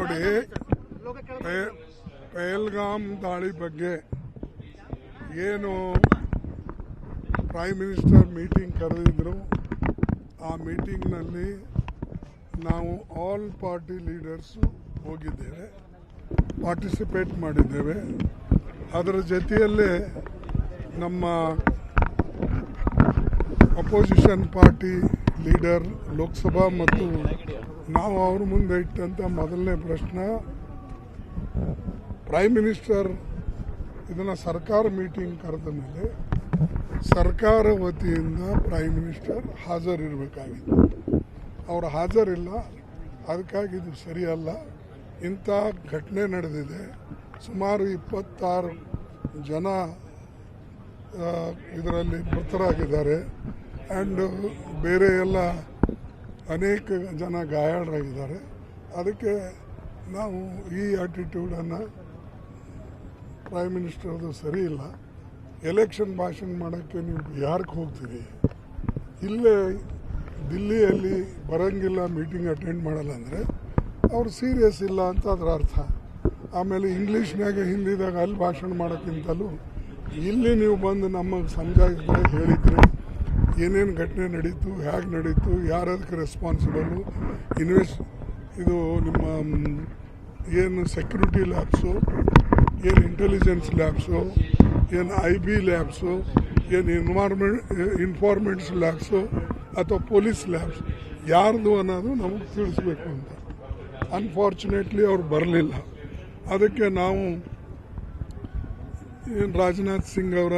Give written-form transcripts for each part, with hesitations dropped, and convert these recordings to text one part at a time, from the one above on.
ನೋಡಿ, ಪಹಲ್ಗಾಮ್ ದಾಳಿ ಬಗ್ಗೆ ಏನು ಪ್ರೈಮ್ ಮಿನಿಸ್ಟರ್ ಮೀಟಿಂಗ್ ಕರೆದಿದ್ರು, ಆ ಮೀಟಿಂಗ್ನಲ್ಲಿ ನಾವು ಆಲ್ ಪಾರ್ಟಿ ಲೀಡರ್ಸು ಹೋಗಿದ್ದೇವೆ, ಪಾರ್ಟಿಸಿಪೇಟ್ ಮಾಡಿದ್ದೇವೆ. ಅದರ ಜೊತೆಯಲ್ಲೇ ನಮ್ಮ ಅಪೋಸಿಷನ್ ಪಾರ್ಟಿ ಲೀಡರ್ ಲೋಕಸಭಾ ಮತ್ತು ನಾವು ಅವ್ರ ಮುಂದೆ ಇಟ್ಟಂಥ ಮೊದಲನೇ ಪ್ರಶ್ನೆ, ಪ್ರೈಮ್ ಮಿನಿಸ್ಟರ್ ಇದನ್ನು ಸರ್ಕಾರ ಮೀಟಿಂಗ್ ಕರೆದ ಮೇಲೆ ಸರ್ಕಾರ ವತಿಯಿಂದ ಪ್ರೈಮ್ ಮಿನಿಸ್ಟರ್ ಹಾಜರಿರಬೇಕಾಗಿತ್ತು. ಅವರು ಹಾಜರಿಲ್ಲ, ಅದಕ್ಕಾಗಿ ಇದು ಸರಿಯಲ್ಲ. ಇಂಥ ಘಟನೆ ನಡೆದಿದೆ. ಸುಮಾರು 26 ಜನ ಇದರಲ್ಲಿ ಮೃತರಾಗಿದ್ದಾರೆ ಆ್ಯಂಡ್ ಬೇರೆ ಎಲ್ಲ ಅನೇಕ ಜನ ಗಾಯಾಳರಾಗಿದ್ದಾರೆ. ಅದಕ್ಕೆ ನಾವು ಈ ಆಟಿಟ್ಯೂಡನ್ನು ಪ್ರೈಮ್ ಮಿನಿಸ್ಟರ್ದು ಸರಿ ಇಲ್ಲ. ಎಲೆಕ್ಷನ್ ಭಾಷಣ ಮಾಡೋಕ್ಕೆ ನೀವು ಬಿಹಾರಕ್ಕೆ ಹೋಗ್ತೀರಿ, ಇಲ್ಲೇ ದಿಲ್ಲಿಯಲ್ಲಿ ಬರೋಂಗಿಲ್ಲ, ಮೀಟಿಂಗ್ ಅಟೆಂಡ್ ಮಾಡಲ್ಲ ಅಂದರೆ ಅವ್ರು ಸೀರಿಯಸ್ ಇಲ್ಲ ಅಂತ ಅದರ ಅರ್ಥ. ಆಮೇಲೆ ಇಂಗ್ಲೀಷ್ನಾಗೆ ಹಿಂದಿದಾಗ ಅಲ್ಲಿ ಭಾಷಣ ಮಾಡೋಕ್ಕಿಂತಲೂ ಇಲ್ಲಿ ನೀವು ಬಂದು ನಮಗೆ ಸಮಜಾಯಿಸಿದ್ರೆ ಹೇಳಿದರೆ ಏನೇನು ಘಟನೆ ನಡೀತು, ಹೇಗೆ ನಡೀತು, ಯಾರದಕ್ಕೆ ರೆಸ್ಪಾನ್ಸಿಬಲು, ಇದು ನಿಮ್ಮ ಏನು ಸೆಕ್ಯೂರಿಟಿ ಲ್ಯಾಬ್ಸು, ಏನು ಇಂಟೆಲಿಜೆನ್ಸ್ ಲ್ಯಾಬ್ಸು, ಏನು IB ಲ್ಯಾಬ್ಸು, ಏನು ಇನ್ಫಾರ್ಮೆಂಟ್ಸ್ ಲ್ಯಾಬ್ಸು ಅಥವಾ ಪೊಲೀಸ್ ಲ್ಯಾಬ್ಸ್ ಯಾರ್ದು ಅನ್ನೋದು ನಮಗೆ ತಿಳಿಸ್ಬೇಕು ಅಂತ. ಅನ್ಫಾರ್ಚುನೇಟ್ಲಿ ಅವ್ರು ಬರಲಿಲ್ಲ. ಅದಕ್ಕೆ ನಾವು ರಾಜನಾಥ್ ಸಿಂಗ್ ಅವರ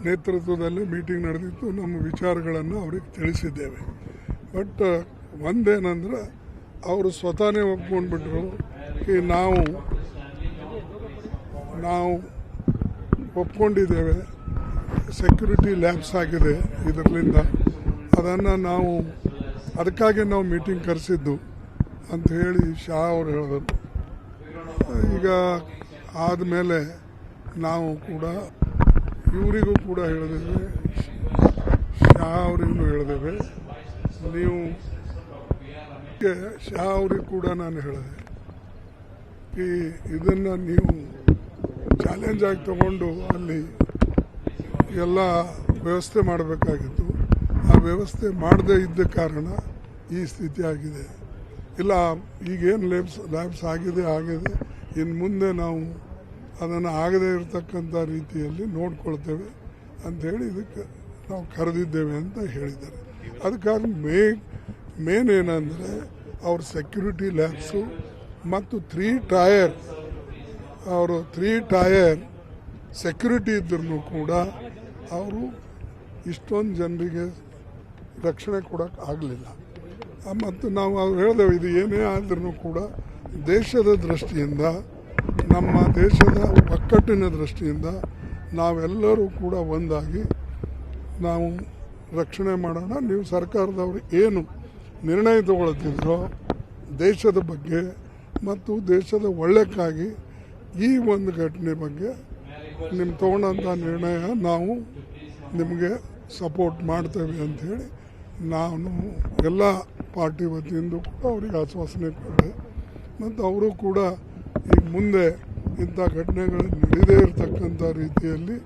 ನೇತೃತ್ವದಲ್ಲಿ ಮೀಟಿಂಗ್ ನಡೆದಿತ್ತು, ನಮ್ಮ ವಿಚಾರಗಳನ್ನು ಅವ್ರಿಗೆ ತಿಳಿಸಿದ್ದೇವೆ. ಬಟ್ ಒಂದೇನಂದ್ರೆ ಅವರು ಸ್ವತಃನೇ ಒಪ್ಕೊಂಡ್ಬಿಟ್ರು, ನಾವು ಒಪ್ಕೊಂಡಿದ್ದೇವೆ, ಸೆಕ್ಯೂರಿಟಿ ಲ್ಯಾಬ್ಸ್ ಆಗಿದೆ ಇದರಿಂದ, ಅದನ್ನು ನಾವು ಅದಕ್ಕಾಗಿ ನಾವು ಮೀಟಿಂಗ್ ಕರೆಸಿದ್ದು ಅಂತ ಹೇಳಿ ಶಾ ಅವರು ಹೇಳಿದರು. ಈಗ ಆದಮೇಲೆ ನಾವು ಕೂಡ ಇವರಿಗೂ ಕೂಡ ಹೇಳಿದ್ದೇವೆ, ಶಾ ಅವರಿಗೂ ಹೇಳಿದ್ದೇವೆ, ನೀವು ಶಾ ಅವ್ರಿಗೆ ಕೂಡ ನಾನು ಹೇಳಿದೆ, ಇದನ್ನು ನೀವು ಚಾಲೆಂಜ್ ಆಗಿ ತಗೊಂಡು ಅಲ್ಲಿ ಎಲ್ಲ ವ್ಯವಸ್ಥೆ ಮಾಡಬೇಕಾಗಿತ್ತು. ಆ ವ್ಯವಸ್ಥೆ ಮಾಡದೇ ಇದ್ದ ಕಾರಣ ಈ ಸ್ಥಿತಿ ಆಗಿದೆ. ಇಲ್ಲ, ಈಗೇನು ಲ್ಯಾಬ್ಸ್ ಆಗಿದೆ, ಇನ್ನು ಮುಂದೆ ನಾವು ಅದನ್ನು ಆಗದೇ ಇರತಕ್ಕಂಥ ರೀತಿಯಲ್ಲಿ ನೋಡ್ಕೊಳ್ತೇವೆ ಅಂಥೇಳಿ ಇದಕ್ಕೆ ನಾವು ಕರೆದಿದ್ದೇವೆ ಅಂತ ಹೇಳಿದ್ದಾರೆ. ಅದಕ್ಕಾಗಿ ಮೇನ್ ಏನಂದರೆ ಅವ್ರ ಸೆಕ್ಯೂರಿಟಿ ಲ್ಯಾಬ್ಸು ಮತ್ತು 3 ಟೈರ್ ಸೆಕ್ಯೂರಿಟಿ ಇದ್ರೂ ಕೂಡ ಅವರು ಇಷ್ಟೊಂದು ಜನರಿಗೆ ರಕ್ಷಣೆ ಕೊಡೋಕ್ಕೆ ಆಗಲಿಲ್ಲ. ಮತ್ತು ನಾವು ಅವ್ರು ಹೇಳಿದೆವು, ಇದು ಏನೇ ಆದ್ರೂ ಕೂಡ ದೇಶದ ದೃಷ್ಟಿಯಿಂದ, ನಮ್ಮ ದೇಶದ ಒಕ್ಕಟ್ಟಿನ ದೃಷ್ಟಿಯಿಂದ ನಾವೆಲ್ಲರೂ ಕೂಡ ಒಂದಾಗಿ ನಾವು ರಕ್ಷಣೆ ಮಾಡೋಣ. ನೀವು ಸರ್ಕಾರದವರು ಏನು ನಿರ್ಣಯ ತಗೊಳ್ತಿದ್ರೋ ದೇಶದ ಬಗ್ಗೆ ಮತ್ತು ದೇಶದ ಒಳ್ಳೆಕ್ಕಾಗಿ ಈ ಒಂದು ಘಟನೆ ಬಗ್ಗೆ ನಿಮ್ಮ ತಗೊಂಡಂಥ ನಿರ್ಣಯ ನಾವು ನಿಮಗೆ ಸಪೋರ್ಟ್ ಮಾಡ್ತೇವೆ ಅಂಥೇಳಿ ನಾನು ಎಲ್ಲ ಪಾರ್ಟಿ ವತಿಯಿಂದ ಕೂಡ ಅವರಿಗೆ ಆಶ್ವಾಸನೆ ಕೊಟ್ಟೆ. ಮತ್ತು ಅವರು ಕೂಡ ಈಗ ಮುಂದೆ ಇಂಥ ಘಟನೆಗಳು ನಡೆದೇ ಇರತಕ್ಕಂಥ ರೀತಿಯಲ್ಲಿ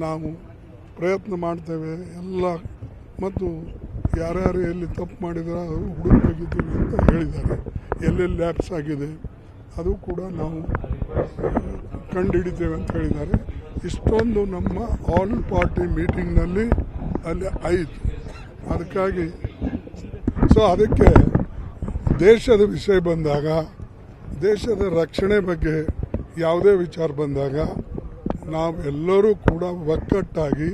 ನಾವು ಪ್ರಯತ್ನ ಮಾಡ್ತೇವೆ ಎಲ್ಲ, ಮತ್ತು ಯಾರ್ಯಾರು ಎಲ್ಲಿ ತಪ್ಪು ಮಾಡಿದ್ರೆ ಅದು ಹುಡುಕಬೇಕಿದ್ದೀವಿ ಅಂತ ಹೇಳಿದ್ದಾರೆ. ಎಲ್ಲೆಲ್ಲಿ ಲ್ಯಾಬ್ಸ್ ಆಗಿದೆ ಅದು ಕೂಡ ನಾವು ಕಂಡುಹಿಡಿತೇವೆ ಅಂತ ಹೇಳಿದ್ದಾರೆ. ಇಷ್ಟೊಂದು ನಮ್ಮ ಆಲ್ ಪಾರ್ಟಿ ಮೀಟಿಂಗ್ನಲ್ಲಿ ಅಲ್ಲಿ ಆಯಿತು. ಅದಕ್ಕಾಗಿ ಅದಕ್ಕೆ ದೇಶದ ವಿಷಯ ಬಂದಾಗ, ದೇಶದ ರಕ್ಷಣೆ ಬಗ್ಗೆ ಯಾವುದೇ ವಿಚಾರ ಬಂದಾಗ ನಾವೆಲ್ಲರೂ ಕೂಡ ಒಕ್ಕಟ್ಟಾಗಿ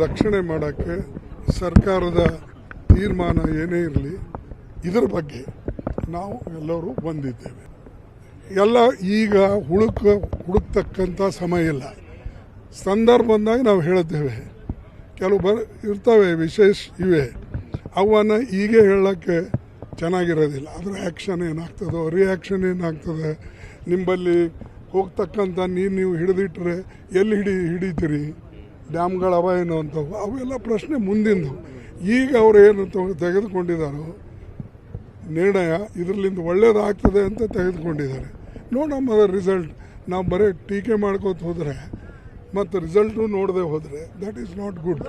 ರಕ್ಷಣೆ ಮಾಡೋಕ್ಕೆ ಸರ್ಕಾರದ ತೀರ್ಮಾನ ಏನೇ ಇರಲಿ ಇದರ ಬಗ್ಗೆ ನಾವು ಎಲ್ಲರೂ ಬಂದಿದ್ದೇವೆ. ಎಲ್ಲ ಈಗ ಹುಡುಕ್ತಕ್ಕಂಥ ಸಮಯ ಇಲ್ಲ. ಸಂದರ್ಭ ಬಂದಾಗ ನಾವು ಹೇಳ್ತೇವೆ, ಕೆಲವು ಇರ್ತವೆ ವಿಶೇಷ ಇವೆ, ಅವನ್ನು ಹೀಗೆ ಹೇಳೋಕ್ಕೆ ಚೆನ್ನಾಗಿರೋದಿಲ್ಲ. ಅದರ ಆ್ಯಕ್ಷನ್ ಏನಾಗ್ತದೋ, ರಿಯಾಕ್ಷನ್ ಏನಾಗ್ತದೆ, ನಿಂಬಲ್ಲಿ ಹೋಗ್ತಕ್ಕಂಥ ನೀವು ಹಿಡಿದಿಟ್ಟರೆ ಎಲ್ಲಿ ಹಿಡಿತೀರಿ, ಡ್ಯಾಮ್ಗಳವ ಏನೋ ಅಂತವು, ಅವೆಲ್ಲ ಪ್ರಶ್ನೆ ಮುಂದಿಂದು. ಈಗ ಅವರು ಏನು ತೆಗೆದುಕೊಂಡಿದ್ದಾರೋ ನಿರ್ಣಯ ಇದರಲ್ಲಿಂದ ಒಳ್ಳೇದಾಗ್ತದೆ ಅಂತ ತೆಗೆದುಕೊಂಡಿದ್ದಾರೆ. ನೋಡಮ್ಮ ರಿಸಲ್ಟ್. ನಾವು ಬರೀ ಟೀಕೆ ಮಾಡ್ಕೋತ ಹೋದರೆ ಮತ್ತು ರಿಸಲ್ಟು ನೋಡದೆ ಹೋದರೆ ದಟ್ ಈಸ್ ನಾಟ್ ಗುಡ್.